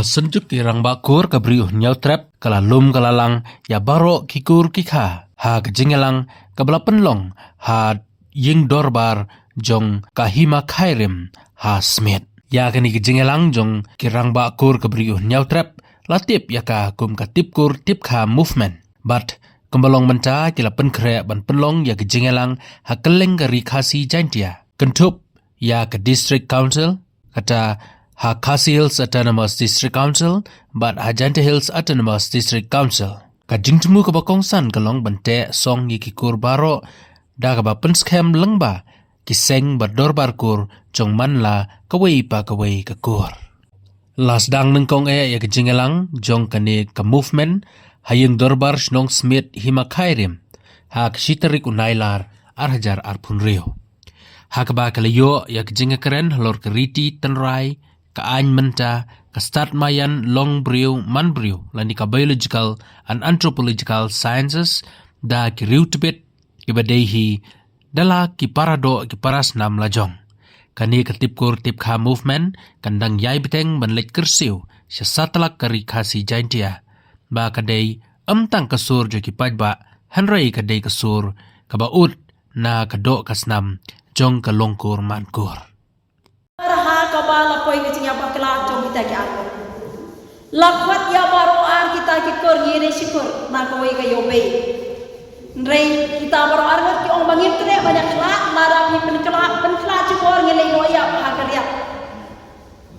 senjuk irang bakur kabriuh nyau trap kalalum kalalang ya baro kikur kikha ha kejingelang kabla penlong ha ying dorbar jong kahima khairim ha smith ya kani kejingelang jong kirang bakur kabriuh nyau trap latip yaka kum katipkur tipkha movement but kembalong menta kila penkre ban penlong ya kejingelang ha keleng kari khasi jantia kentup ya ke district council kata ha Khasi Hills Autonomous District Council, but ha Jante Hills Autonomous District Council. Ka jingtumu ka bakongsan kalong bante song yikikur baro, da ka ba penskem lengba, kiseng berdorbar kur, jong manla kawai pa kawai kakur. Las dang nengkong ya kejingelang, jong kani ka movement, hayeng dorbar shnong smith hima khairim, ha kshiterik unailar arhajar arpun rio. Ha kaba kalayo ya kejingekeren halor keriti tenrai, Kaany menta, ka start mayan long briu man briu, lani ka biological and anthropological sciences, da ki riu tibet, ki badehi, dala ki parado ki paras nam lajong. Kani ka tipkur tipkha movement, kandang yai biteng banlek kersiu, siya satalak kari khasi jaintia. Ba kadai, amtang kasur jo ki pajba, hanrei kadai kasur, kabaut na kadok kasnam, jong ka longkur mankur. Kabala koi ke cinya bakla jom kita ke arko lakwat ya baro ar kita ke kor ngire syukur na koi ke yobe rei kita baro ar ki ong bangit kre banyak kelak lara pi penkla cukor ngile no ya hakarya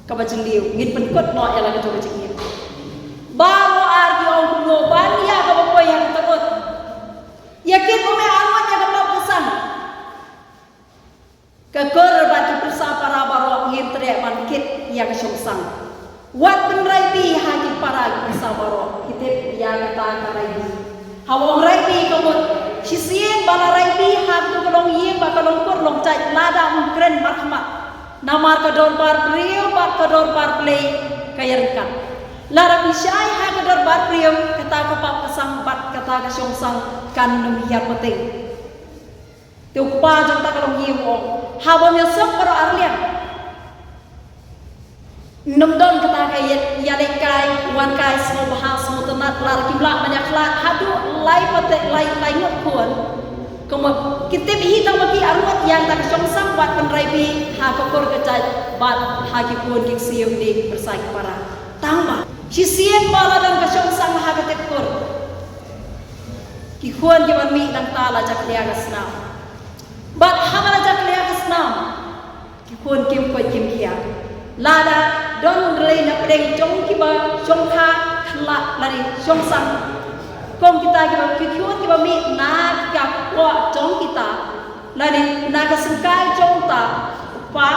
ka bajeng liu ngit penkot no ya la ke bajeng liu baro ar ki ong kuno ban ya ka koi yang takut yakin ume arwat ya ka pesan ke kor batu persa para baro ngir tere mankit yang songsang wat penrai pi hagi para persa baro kitip yang kata karai bi hawong rai pi komot sisien bala rai pi hag tu kalong yim ba kalong kor long cai lada mungkren marhmat namar kador bar priyo bar kador bar play kayarkan lara bisyai hag kador bar priyo kata kapak pasang bat kata ka songsang kan numiyar penting Tupa jong tak kalong hiwo, hawam yang sok para arlian. Nomdon kata kaya yalekai, wan kai semua bahas semua tenat lar kimla banyak lar hadu lai pate lai ngot kuan. Kemudian kita hitam bagi arwat yang tak songsang buat penraibi ha kokor kecai bat hagi kuan king siam di bersai para. Tangma, sisian bala dan kesongsang ha ketekor. Kikuan jaman mi dan tala jak dia gasnam. Bat hamala jak liya kasnam kipun kim ko kim kia lada don rei na pedeng jong kiba jong kha khla lari jong sang kom kita kiba kikun kiba mi na ka ko jong kita lari na ka sengkai jong ta pa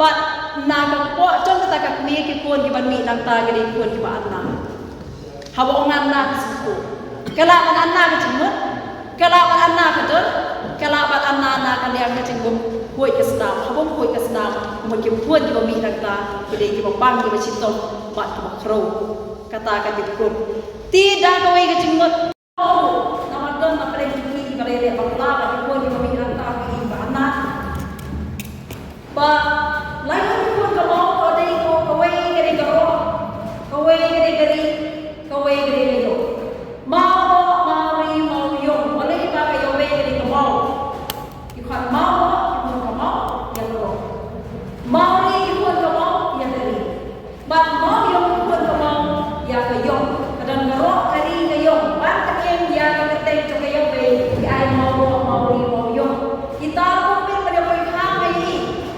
bat na ka ko jong kita ka mi kipun kiba mi nang ta gedi kipun kiba anna hawa ongan na kasku kala anna ka jemut kala anna ka dor kalabat anak-anak kalian kecenggung kuat kesenam, habang kuat kesenam, mungkin puan juga minat kita, beli kita bang kita cinta, bat kita kru, katakan itu pun tidak kau kecenggut, nama dong nak pergi tinggi kalau dia bangla, tapi puan juga minat kita, beli anak, bah lain pun kau kau dari kau dari kau dari itu, mau yong, boleh pakai kau dari kau Ikan mau, ikan mau, yang lo. Mau ni ikan mau, yang dari. Bat mau yang ikan mau, yang kayong. Kadang ngerok dari kayong. Bat kayong dia keteng cok kayong be. Di ay mau yong. Kita pun pada boleh hang ini.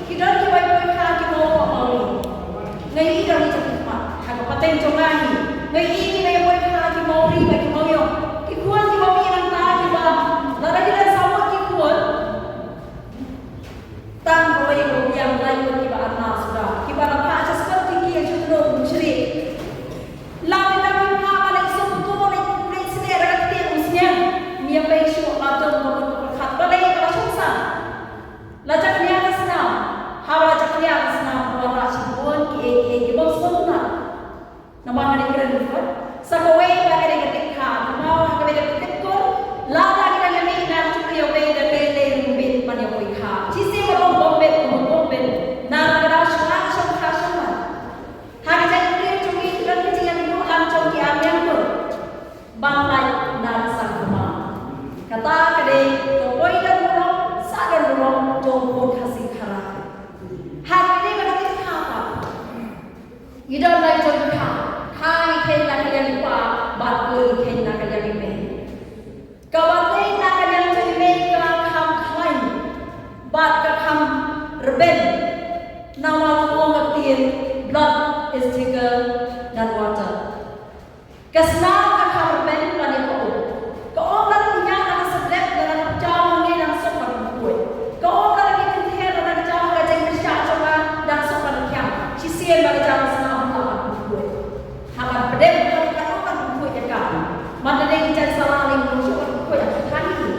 Kita ni boleh hang kita mau ni. Ngai ini dah ni cakap mat. Hang pateng cok ngai. Ngai ini ngai boleh hang kita mau ni bagi mau yong. Ikuan kita mau yang tak kita. Lara kita sama ikuan. Tang kawai yang lain kiba anak sudah kiba apa aja seperti yang sudah musri lalu kami mengalami semua orang sendiri rakyat usnya dia bersyu atau berkat balai kalau susah lajak dia kesana hawa lajak dia kesana orang sibun ki bos semua nama hari keren bukan sakawai bagi dia ketika mau kami dia ketika lada kita kami nak cuci away dan beli rumbit pada mereka sisi orang bombet na kada shwa shwa khashwa ha ga jai tri chumi ke ikan nak yang ini. Kawan nak yang ini kalau kam klaim, bat ke kam rebel. Nama orang ngertiin blood is thicker than water. Kesna ke kam rebel kan itu. Kau orang punya anak sedap dalam jauh ni dan sopan kuat. Kau orang kita tiada dalam jauh kerja kerja coba dan sopan kiam. Cisian bagi jauh senang lawan kuat. Haman pedem kalau kan kuat ya kan. Mana dia cari salah lagi muncul kuat ya kan ini.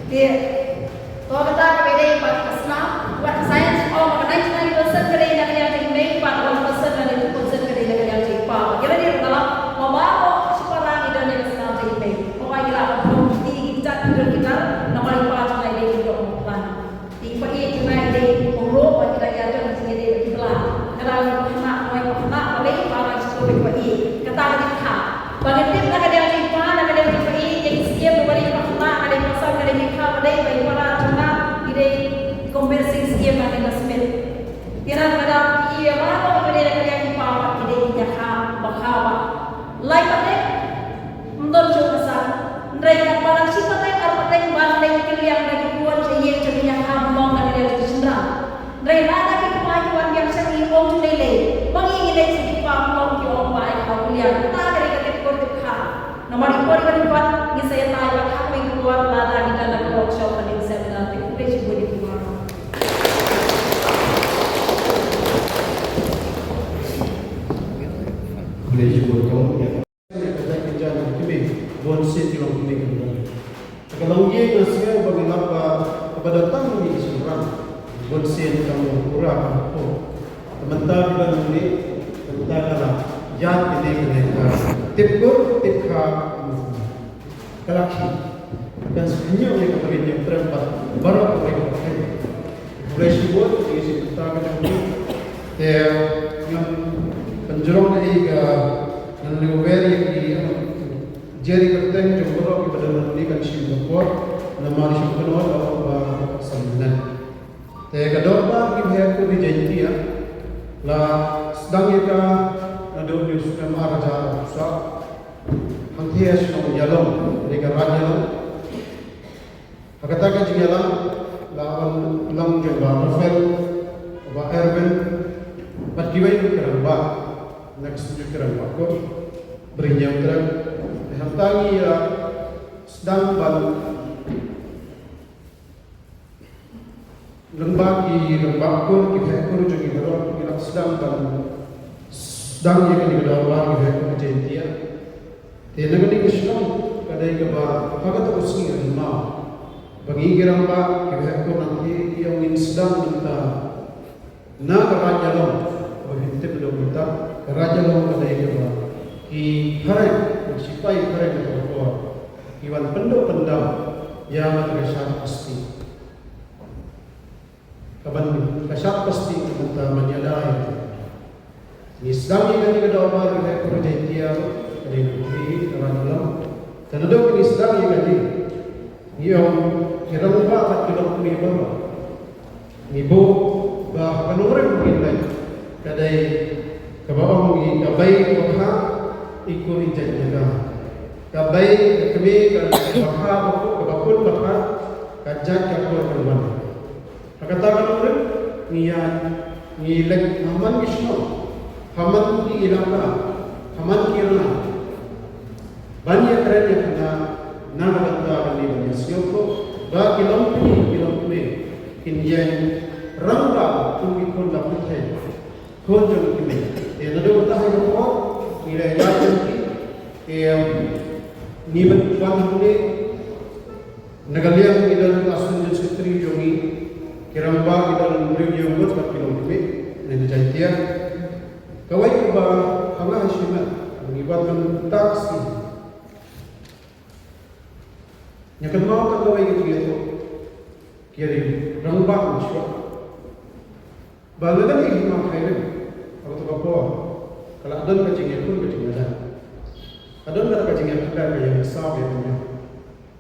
Dia, kalau kita kepada ibarat kesna, buat sains orang mengenai 99% kerja yang jadi baik, 1% dan 2% kerja yang jadi pak. Jadi dia dalam membawa kita nama lipat cuma ini untuk melakukan. Tipe ini cuma ini urut bagi kita yang sini di belah. Kalau nak boleh para sekolah tipe ini kata kita. Bagi tim nak ada yang tipe, nak ada yang tipe ini yang sekian memberi makna, ada yang pasal, ada yang kita boleh bagi para cuma ini konversi sekian bagi nasib. Kira pada ia mana boleh ada yang tipe apa ini jahat bahawa. Lain pada untuk coba mereka pada siapa yang banding kalian bagi buat saya jadinya hambang dan dia itu sendiri. Mereka ada kemajuan yang sering orang nilai, menginginkan sedikit pamong yang baik kalian. Tak ada yang kita nomor ikut ni saya tahu hak yang keluar lada di dalam workshop dan seminar itu juga dibuat. Boleh juga kamu ya. Kerja kami, bonus itu orang kami kerja. Kalau ia nasihat bagi apa kepada tamu ini seorang bonsen kamu kurang teman-teman dan ini teman-teman yang ini mereka tipka kalaki dan sebenarnya mereka berinya terempat baru mereka boleh sebut di sini kita akan yang penjurung ini yang leweri di Jerry kerteng jumlah kepada nanti kan Singapore nama di Singapore atau Sambilan. Tapi kedua kita aku dijanji ya, lah sedang kita ada di sukan Raja Musa, hangkias nama jalan, mereka raja. Katakan jalan, lawan lang juga Rafael, ba Erwin, batiwai kerana ba, next kerana aku berinya kerana Hantangi sedang baru lembag pun kita pun juga kita sedang baru sedang yang kita dalam kita kejadian. Tapi negara ini sedang kadai kita agak terus ni rumah bagi kita kita pun nanti yang ini sedang kita nak raja lom bagi kita belum kita raja lom kadai kita ki hari sipai hari berkuah iwan pendam yang terasa pasti kapan terasa pasti kita menyadari Islam ini kan kita orang kita percaya dari negeri orang dalam dan ada pun Islam ini kan yang kita lupa tak kita punya bawa ibu bah orang mungkin lain kadai kebawa mungkin kabai bahak ikut jaga kabai kami bahak kebakun bahak kajak kapur keluar katakan orang ngilek aman Islam Haman di ilaka, haman kirana. Banyak kerana kena nama kata bani bani siapa, bah kilompuni, kinyan rangka tunggu pun dapat saya. Kau jangan kini. Yang ada kata hari apa, nilai jalan ni bentuan ini negalian kita asun jadi setri jongi kiramba kita memberi yang buat kilompuni, ini jadinya. Kawai kuba Allah Hashimah mengibatkan taksi. Yang kedua kawai itu itu kirim rambang syurga. Bagaimana ini makairin? Kalau tu apa? Kalau ada kacingnya pun kacingnya ada. Ada kacingnya juga yang besar yang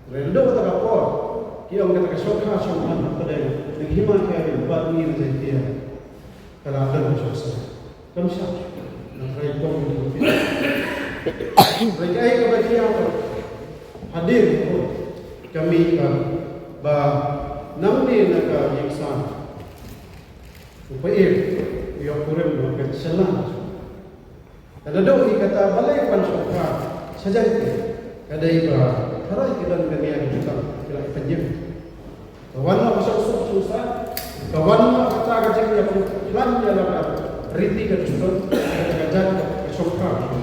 Renda kata apa? Dia orang kata syurga syurga pada yang himan kairin buat ni menjadi kalau ada syurga. Kamu siapa? Nak try kau Mereka kebajian hadir kami ba namni naga yeksan upaya yang kurang berkat salah. Kada do kata balai pansukra saja itu kada iba harai kita dengan kita kira penjem. Kawan masuk susah, kawan kata kacang yang pelan dalam riti ke susun kerja sukra.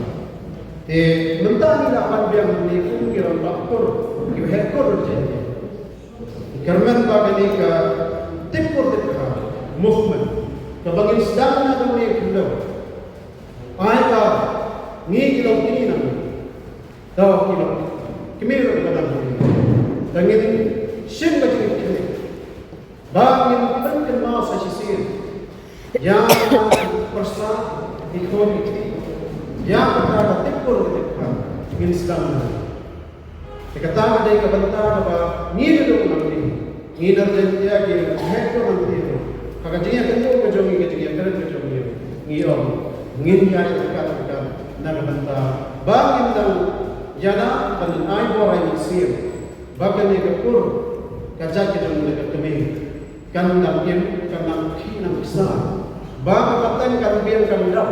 Mentah tidak yang menipu kira bakor, kira hekor jadi. Kerana bagi ke tipur movement, kebagi sedang nak menipu. Ayah ni kilo ini nama, tahu kilo, kemana kita nak beli? Dengan sih macam ini, bagi penting masa sisir, yang persah ekonomi, yang berada tipur ingin sedang. Kata ada yang kebentar apa ni dulu nanti, ni nanti dia kira hektar nanti itu, kalau jadi yang kejongi kejongi, ni orang. Ngin yang dekat nak bentar bagi tentang jana dan ai borai sir bagi ni kekur kajak kita dekat kami kan nak yang kan nak ki nak besar bagi katan kan biar kan dah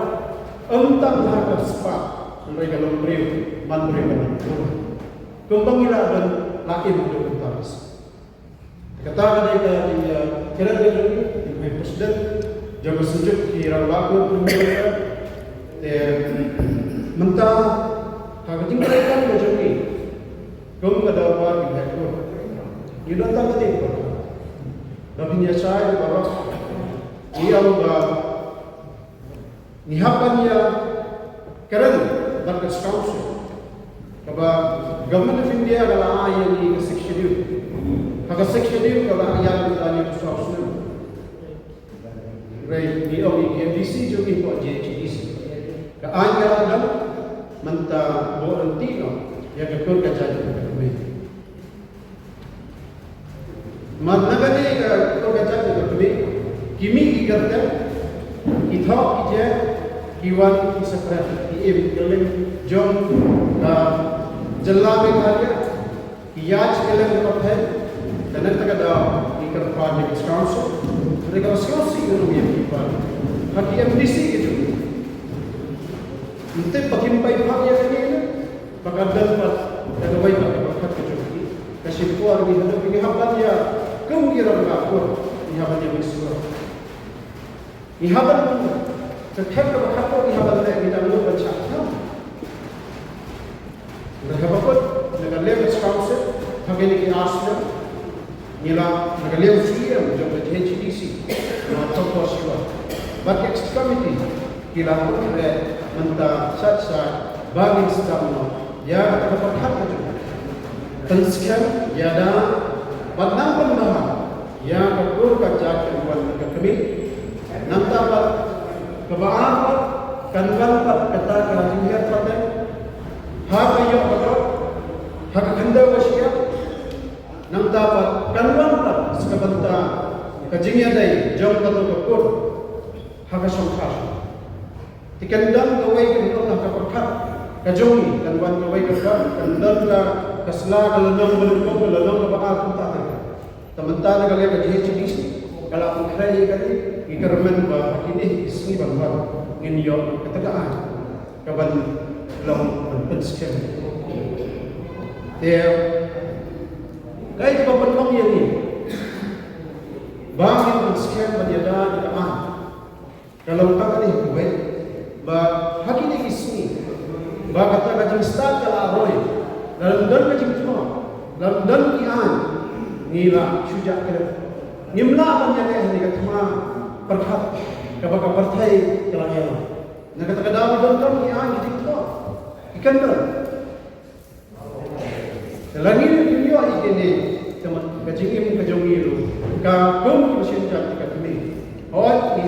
entang harga sepat mereka memberi menteri kembang ila dan laki untuk tuntas kata mereka dia kira-kira ini presiden jaga sejuk kira waktu pemilihan mentah kalau tinggalkan macam ni, kamu kada apa kita tu, you don't have to think. Tapi ni saya baru dia juga nihapannya keren berkat council. Kalau government of India kalau ayat ni section dia kalau ayat tanya council. Right, ni orang MDC juga import JHDC. Keanggara dan mentah Borantino yang kekur kajian kami. Mana ni kekur kajian kami? Kimi dikerja, kita kerja, kiwan seperti im kelim jom jelabe kerja, kiaj kelim perteh, dan nanti kada dikerja di council, mereka sosial ekonomi kita, hati MDC itu. Untuk pakimpai pahaya ini, pakadal pas kadawai pakai kecuali kasih kuar ni hendak pergi haban ya kemungkinan berlaku ni haban yang besar. Ni haban setiap berlaku ni haban yang kita lalu baca. Mereka pun dengan level council bagi ni asal nila dengan level CM jumpa HDC atau poswa. Bagi extremity kila pun mentah saat bagi sedang ya dapat hak itu. Tensikan ya dah padang pendah ya kekur kaca kebuan kami nanti apa kebaan kanban kata kerajaan pada hak ayat betul hak anda wasiat nanti apa kanban sekebentar kejingnya dari jom kata kekur hak songkar. Tikandang kawai kentong nak kapakat kajongi kanban kawai kandang la kasla kalanang balukong kalanang kapakat punta teman-teman kalian kerja jenis kalau aku kerja kali ikarman bah ini isni bangbar ini yo ketegaan kawan long pensiun dia kait bapak yang ini bagi pensiun berjaya ketegaan kalau tak ada kuat bah hakini isni bah kata kajing start kalau roy dalam kajing semua dalam kian nila sujak ke nimla banyak ni kata ma perhat kapag partai kelahiran nak kata kadang dalam kian gitu tu ikan ber selagi dunia ini teman kajing ini kajongi lu ka kum mesin jat kami oh ni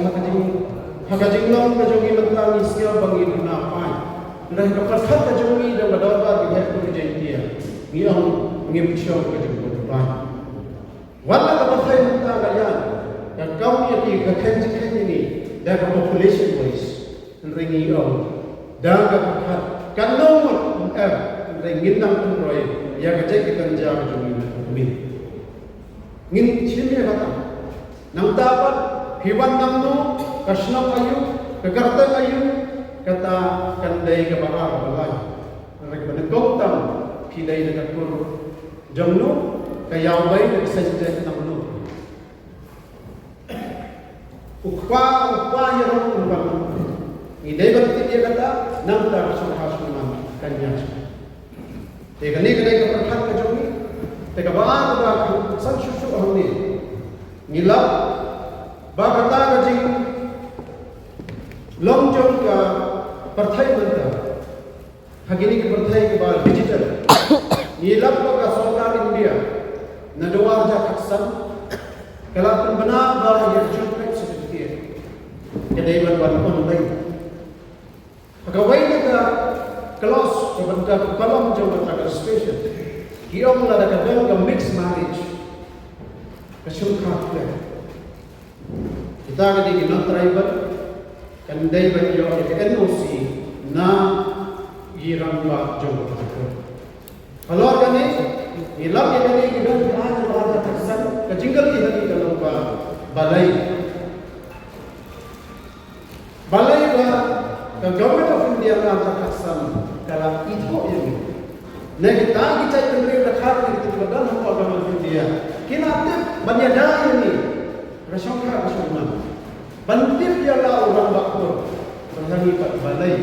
hakajing long kajongi mentang isya bangi napai dan kapag kajongi dan badawa bihat ko dia ni ang ngimsyo kajongi ba wala kapag tayo mentang yang kau ni kekenjikan ini dan population wise ringi dan kapag kan nomor ngin nang tu roy ya kerja kita jaga jumi kami ngin sini kata nang dapat hewan nang no kasnam ayu kekarta ayu kata kandai ke bahar balai mereka bentuk tam pilai dekat pur jomno kaya bayi dekat senjata nang no ukpa yang orang ini berarti dia kata nang tak suhasuman kanya. Teka ni kadai kepercayaan kejogi, teka bahan berlaku san susu ahli. Nilap bakata kajing longjong ka percaya benda. Hagini ke percaya ke bahar digital. Nilap ka sarkar India nadawar ja kaksan kalau benar bahar yang cukup seperti kadai berbuat online. Kawai naga kelas kebentuk kolom jawab registration. Kira mula ada kadang mixed marriage. Kesyukur kita kadi non tribal kan dai bagi yo NOC na irang ba jawab. Kalau kani ilam yang kani kita ada tersan kejinggal kita kalau ba balai ba the government of India akan terkesan kalau itu yang nah kita kendiri dekat itu badan government of India kita banyak ini rasional bantir dia lah orang bakur berani balai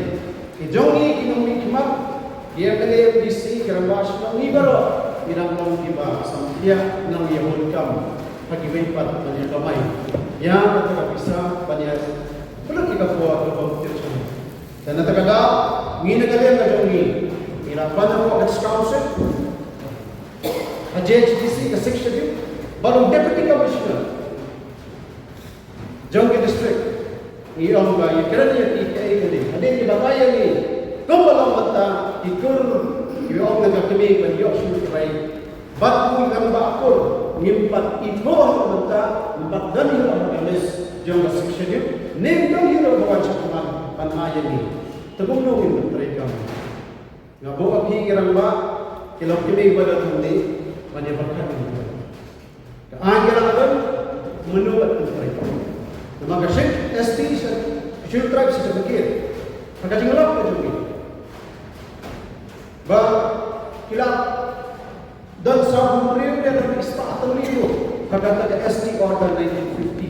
ijongi kinumi kimat dia kena bisi kerambas ni baru irang long tiba sampai nang dia welcome bagi berpat banyak ramai yang kita bisa banyak perlu kita buat beberapa dan terkadang ngina kalian kajongi ira pada ko council JHDC ke section baru deputy commissioner Jongke district ni orang ba kerana ya ini ada di bataya ni kembali mata ikur yo orang kami ban yo suri rai batu kan ba akur nimpat itu mata nimpat dan yo alis Jongke section ni dong yo bawa cakapan panaya ni tebung nongin mereka ngabo api kirang ba kilok kini pada tundi banyak berkat ini keangiran kan menurut mereka maka Sheikh ST Sheikh Tribe sudah berkir maka jengelap ke jumlah ba kilap dan sahabat mereka dan ispat itu kata ST Order 1950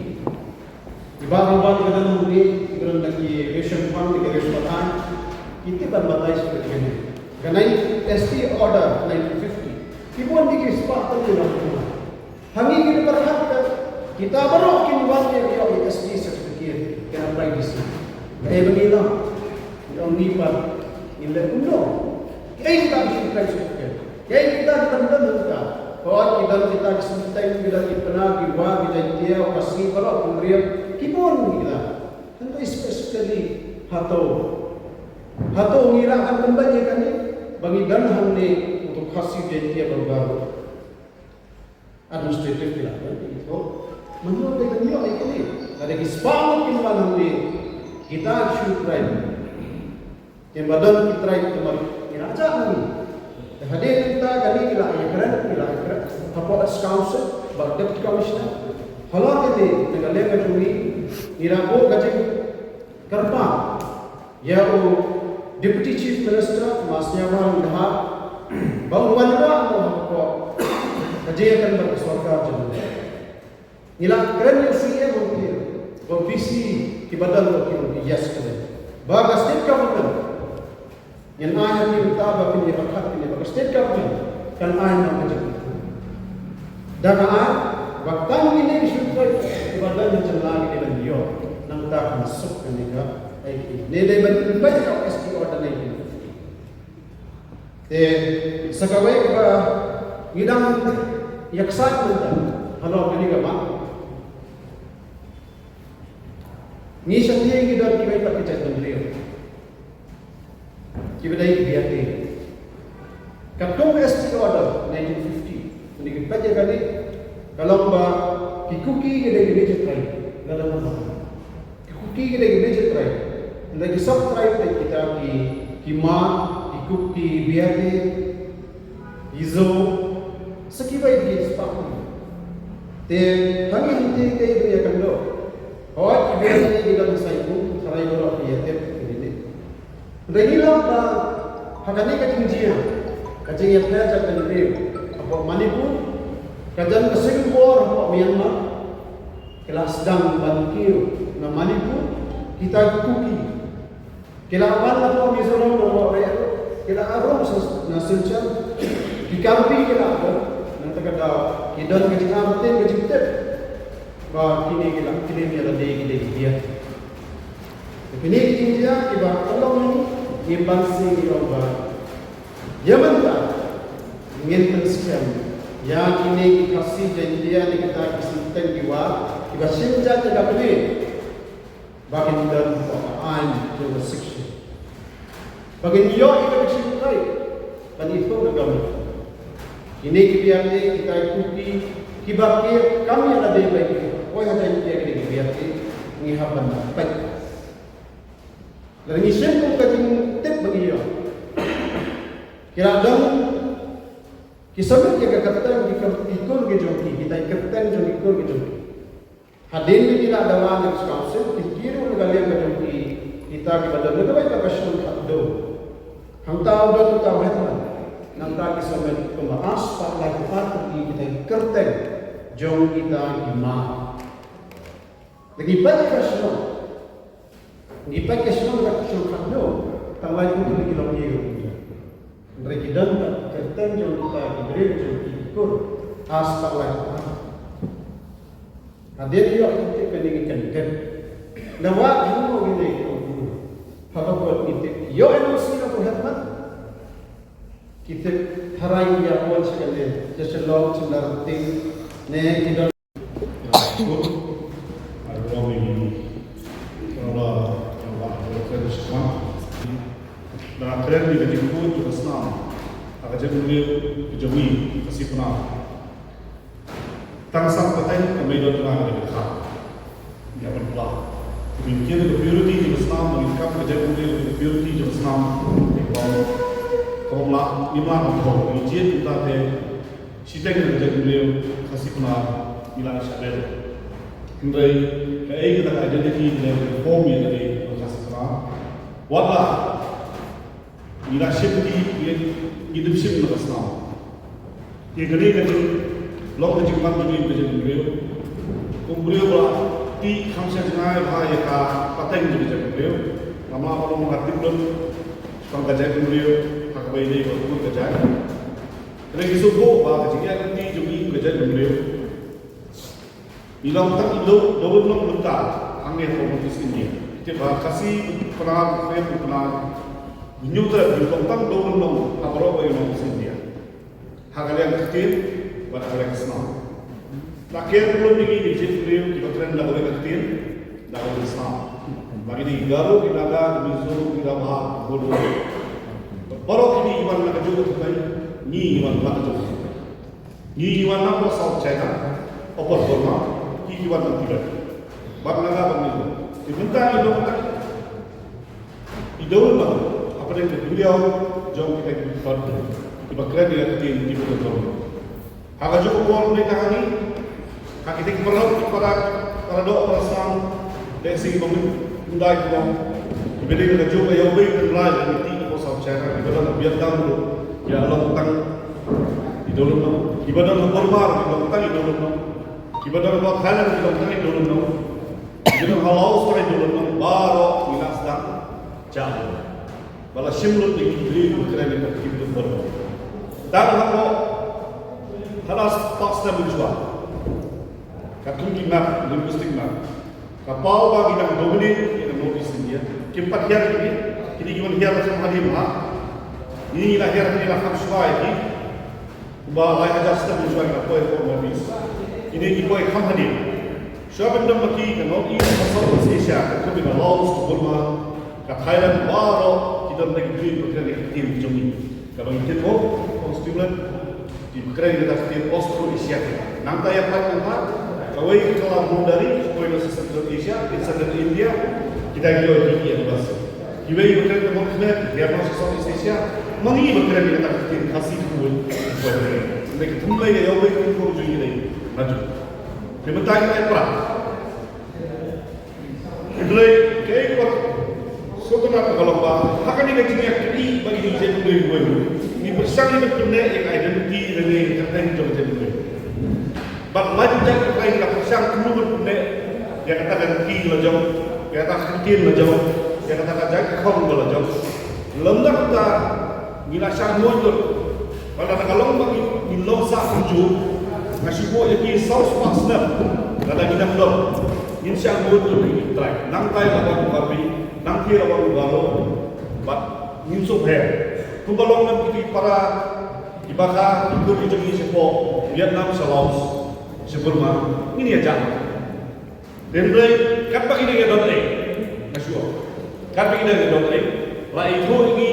Ibarat kita nunggu kita lagi ration fund kita ration fund kita berbatai seperti ini. Karena ST Order 1950 ibu andi kesepakatan di dalam hangi kita perhatikan kita baru kinwatnya dia ST certificate kena privacy. Begini yang nipat nilai undang. Kita bisa certificate. Kita ditanda-tanda. Kalau kita disentai bila kita pernah diwa kita dia pasti kalau pemberian kibon kita tentu spesifikasi hato ngira akan kembali kan bagi dan hamne untuk hasil dia baru administratif kita itu menurut dengan dia ini ada kisah kita hamne kita syukur yang badan kita itu meraja ini hadir kita kali kita kira apa council deputy commissioner kalau kita dengan lega juri irago gaji kerpa ya deputy chief minister masnya orang dah bangwan mau apa gaji akan bersuara jelas nila keren yang sih mungkin visi kibadal mungkin yes keren bagas state government yang ayat kita bagi rakyat ini bagas state government kan ayat macam dan waktu ini disuruh ibadah macam lagi dengan dia, nang tak masuk ke negara. Nilai banyak kau ST Order 1950. Sekawai kita ngidam yaksan kita, kalau kini kita ni sendiri kita kita tak kerja beliau. Kita dah biarkan. Kadang ST Order 1950, ini kita baca kali. Kalau ba kikuki gede cetrai dalam nama kikuki gede cetrai lagi subscribe kita kimat, ikuti biade, izo, sekibai di sepatu. Te kami henti ke dunia kando. Awak biade di dalam saiku, sarai orang biade ini. Regilah ba hakani ketinggian, ketinggian pelajar dan beliau. Apa Manipur, kajian Singapura, apa Myanmar, kelas sedang bangkir. Na Manipur kita ikuti. Kailangan na po Mizoram ng Warrior, kailangan na Silchan, ikampi kailangan ng taga-daw, idan kajikamutin, kajikitip, ba kini nila day dia. Kini dia, iba tolong ni bansing iba ba. Yaman ba, ingin mensiam, ya kini kasih janjian ni kita kesinteng iwa, iba sinja jaga beli. Bagian dalam Quran juga seksi. Bagian yo itu dicintai, dan itu agama. Ini kebiasaan kita ikuti, kibaki kami ada di baik. Oh yang saya ikuti kebiasaan ini haban baik. Dan ini semua kajian tip bagi yo. Kira dong, kisah kita katakan ikut kejoki, kita ikutkan jom ikut kejoki. Hadir ni tidak ada wajib sekausin, dikiru negalian kejoki kita kepada negara kita kasyun haddo. Hang tahu dah tu tahu hetan. Nanti kisah pembahas pak lakukan kita kerteng jom kita imam. Lagi banyak kasyun, lagi banyak kasyun kasyun haddo. Tanglai pun lagi lagi kita. Mereka dan kerteng jom kita diberi jom ikut as pak lakukan. Hadir dia itu peningkan kan. Nawa dulu ini kalau buat itu, yo emosi aku hebat. Kita harai ya buat sekali. Jadi law cendar ting, ne kita. Kalau kita semua, dan tren di bagian juga senang. Agar jadi kejawi kasih pernah. Tangsang paten kami dah tenang dari dekat. Dia berpelah. Mungkin ada purity di Islam, mengikat kejadian dia purity di Islam. Kalau lah lima orang, ujian kita ada sisa kejadian dia kasih pernah bilang syariat. Kemudian kaya kita identiti dia form yang dari kasih pernah. Walau leadership di leadership dalam Islam. Ia kena Long kejiman ini berjadi beliau, beliau belah ti kamsa jenai bahaya ka pateng jadi beliau, nama kalau mengerti belum, pengkajian beliau, hak bayi ini baru kajian. Kerana subuh bah kajian nanti jadi kajian beliau. Ilang tak ilu dua belum bentar, angin komunitas ini. Tiba kasih pernah menyutra ilang tak dua belum apa komunitas India. Hak kalian kecil. Pada orang Islam. Rakyat belum begini, jadi beliau kita tren dah orang kecil, dah orang Islam. Bagi ni garu kita ada, misu kita bah bodoh. Baru kini iwan nak jauh tu ni iwan nak jauh. Ni iwan nak bersau China, opor Burma, ni iwan nak tidak. Bang naga bang itu. Diminta itu tak. Idul lah. Apa yang beliau jauh kita ikut. Dibakar dia kecil di bodoh. Hak juga buat mereka ni, hak kita perlu para doa para Islam dari segi pemuda itu, bila kita juga yang baik dan lain dan itu kosong cara, kita nak biar tahu ya Allah tentang idul ibadah berkorban, kita tentang idul ibadah berkhalan, kita tentang idul kita halau sebagai idul baru milas dan jauh, bala simul ini berkeren dengan kita berdoa. Dan hak Halas pasta berjuang. Katungi map, linguistic map. Kapal bagi nak dominate in the Northeast India. Kimpat hiar ini, kini gimana hiar macam hari mah. Ini lah hiar ini lah hamswai ini. Bah lai ajar sedang berjuang nak koi for movies. Ini koi kam hadir. Siapa yang maki ke Northeast Southeast Asia, ke Laos, ke Burma, ke Thailand, baru kita negeri berkena tim jomni. Kalau itu konstituen kerana kita seperti Austro-Asia. Nanti yang empat, kalau kita mau dari Asia, India, kita jual tinggi yang besar. Iwei berkait dengan kena dia masuk Southeast Asia, mangi berkait dengan tak kasih kuat. Mereka tumbai ya iwei kuat jadi ni, maju. Kementai kita perang. Idulai kayak kuat. Sebenarnya kalau bah, akan ini jenis kini bagi diri saya berdua dua. Ini bersang ini benar yang identiti dengan kata yang jauh jauh. But lagi jangan kau yang bersang dulu benar yang katakan kini lah jauh, yang katakan kini lah jauh, yang katakan jangan kau lah jauh. Lemdak kita gila sang muncul. Kalau bagi milau sah tujuh, nasi buah yang saus pasner, ada kita belum. Insya Allah itu try. Nangkai lawan kapi, nangkai lawan galo, but insop hair. Kubalong nam kita para ibaka itu jadi sepo Vietnam, Laos, Burma. Ini aja. Dan mulai kat bagi dia don ai, nasiwa. Kat bagi dia don ai. Lah itu ini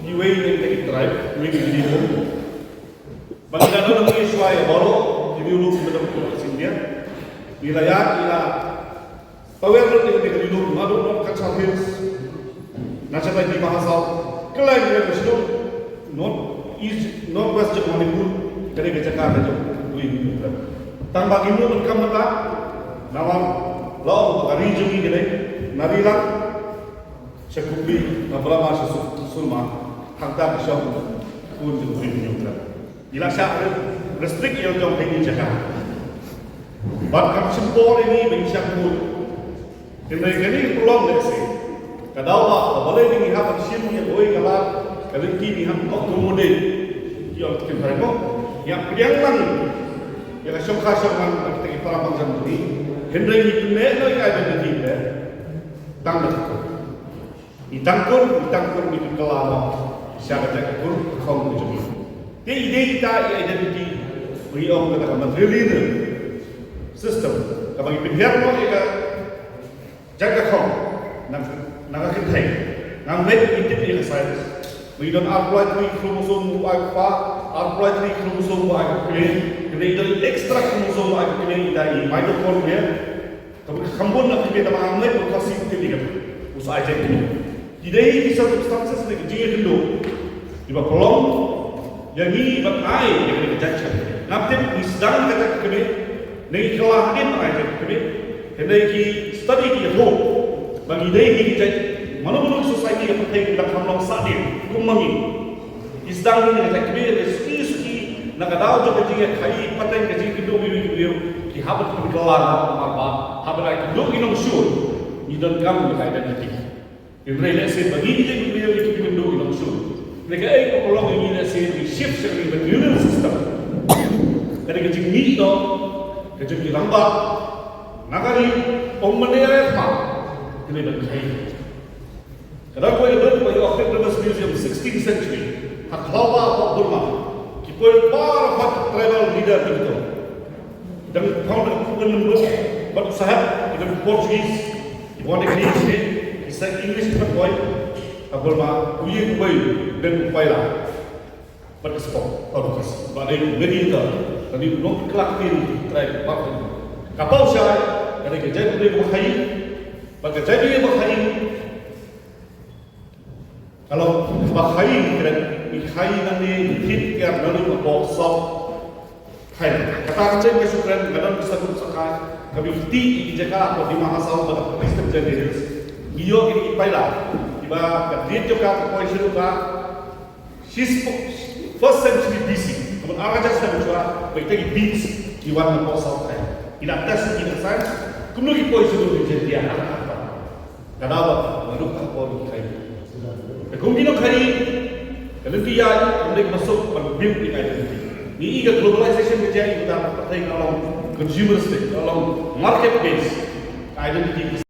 diwei yang kita try, diwei di dulu. Bagi dia don ai suai baru di dulu betul-betul India. Wilayah ila Power yang kita dulu, madu non Kachar Hills, Nachatai di Mahasal, kelai kita bersih, North West Manipur, dari Jakarta jauh, ini. Tambah ini mereka mata, nawam, law, region ini kita, narilah, sekupi, nabrama sesulma, hantar bersih, pun jauh ini. Ilasah restrict yang jauh ini Jakarta. Bahkan sempur ini mencakup. Kendai kini pulang dari sini. Kadawa, boleh ni hafal sim yang boleh kalah. Kalau kini ham akomodasi, yang kita beritahu, yang pilihan yang syokah-syokah kita para bangsa ini. Kendai ni punya lagi identiti kita. Tanggal itu. Ditangkur ni kelama. Siapa tak kur, kau menjadi. Dia ide kita identiti. Bagi orang kata material system. Kalau pilihan kita jaga kau, nak kita, nak make it exercise. We don't apply 3 chromosome alpha, apply 3 chromosome clean. Kita itu extra chromosome clean dari mitochondria. Tapi kambun nak kita mahu make berkasih kita juga. Usaha aja ini. Jadi bisa substances ni jadi dulu. Tiba pelong, yang ini berkai yang kita jaga. Nanti sedang kata kita, ni kelahiran aja kita. Kendai ki study ki ho bagi dai ki jai mana-mana society yang penting dalam hamlang sadir kumangi isdang ni nak kebe ski nak daw jo ke khai pateng ke ji do bi ki habat ki kelar apa habat ki do inong sure ni don kam ni identity in relation bagi ji ki do inong sure mereka ko kolong ni na se shift serving the immune system kada ke ji ni do ke ji lamba Nagari ommenere pa ini berkait. Kalau kau lihat pada African Museum 16th century, Haklawa atau Burma, kita para tribal leader itu, dan founder Kuban but sahab itu Portuguese, ibu anda kini sini, kisah English pun boy, Burma, uji boy dan upaya, berkesempatan, berkesempatan, badai mediter, tadi belum kelakir tribe Batak. Kapal syai, kerana kejadian boleh berkhair, bagi kejadian berkhair. Kalau berkhair, berkhair nanti hit yang lalu berbawa sop, khair. Kata macam kesukaran, kadang bisa bersakai, kami hiti di Jakarta atau di Mahasal pada Kristen Generals. Iyo ini ipailah, tiba kemudian juga kau isyaruka, she's first century BC. Kemudian arah jasa bercakap, beritahu beats di warna berbawa sop khair. Tidak tes tidak sains, kemudian kita itu jadi apa? Kenapa? Baru apa dikai? Kemudian hari, kalau dia kemudian masuk berbim di identity. Ini juga globalization terjadi kita perhatikan dalam consumeristic, dalam market based identity.